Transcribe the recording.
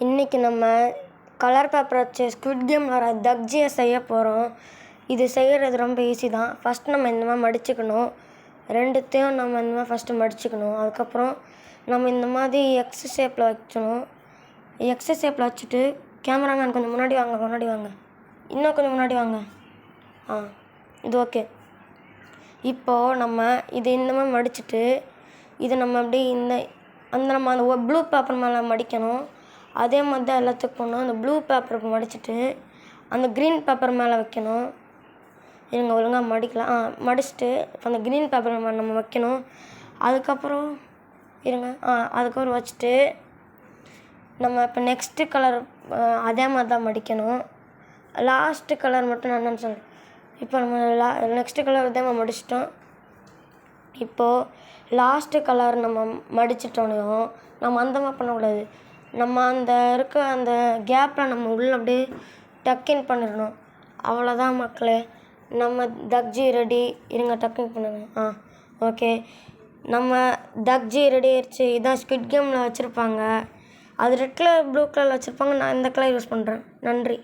இன்றைக்கி நம்ம colour paper வச்சு ஸ்குவிட் கேம் வர தக்ஜியை செய்ய போகிறோம். இது செய்கிறது ரொம்ப ஈஸி தான். ஃபஸ்ட் நம்ம இந்த மாதிரி மடிச்சுக்கணும். ரெண்டுத்தையும் நம்ம இந்த மாதிரி ஃபஸ்ட்டு மடிச்சுக்கணும். அதுக்கப்புறம் நம்ம இந்த மாதிரி எக்ஸ் ஷேப்பில் வைக்கணும். எக்ஸ் ஷேப்பில் வச்சுட்டு கேமராமேன் கொஞ்சம் முன்னாடி வாங்க. இன்னும் கொஞ்சம் முன்னாடி வாங்க. இது ஓகே. இப்போது நம்ம இது இந்த மாதிரி மடிச்சுட்டு இதை நம்ம அப்படியே நம்ம அந்த ப்ளூ பேப்பர் மேலே மடிக்கணும். அதே மாதிரி தான் எல்லாத்துக்கும் போடணும். அந்த ப்ளூ பேப்பருக்கு மடிச்சுட்டு அந்த க்ரீன் பேப்பர் மேலே வைக்கணும். இருங்க ஒழுங்காக மடிக்கலாம். மடிச்சுட்டு இப்போ அந்த க்ரீன் பேப்பர் நம்ம வைக்கணும். அதுக்கப்புறம் அதுக்கப்புறம் வச்சுட்டு நம்ம இப்போ நெக்ஸ்ட்டு கலர் அதே மாதிரி தான் மடிக்கணும். லாஸ்ட்டு கலர் மட்டும் நான் என்னென்னு சொல்கிறேன். இப்போ நம்ம நெக்ஸ்ட்டு கலர் அதே மாதிரி மடிச்சிட்டோம். இப்போது லாஸ்ட்டு கலர் நம்ம மடிச்சிட்டோனையும் நம்ம அந்த மாதிரி பண்ணக்கூடாது. நம்ம அந்த கேப்பில் நம்ம உள்ளே அப்படியே டக்கின் பண்ணிடணும். அவ்வளோதான் மக்களே, நம்ம தக்ஜி ரெடி. இருங்க டக்கின் பண்ணுங்க. ஓகே, நம்ம தக்ஜி ரெடி ஆயிடுச்சு. இதான் ஸ்குவிட் கேமில் வச்சுருப்பாங்க. அது ரெட் கலர் ப்ளூ கலரில் வச்சுருப்பாங்க. நான் இந்த கலர் யூஸ் பண்ணுறேன். நன்றி.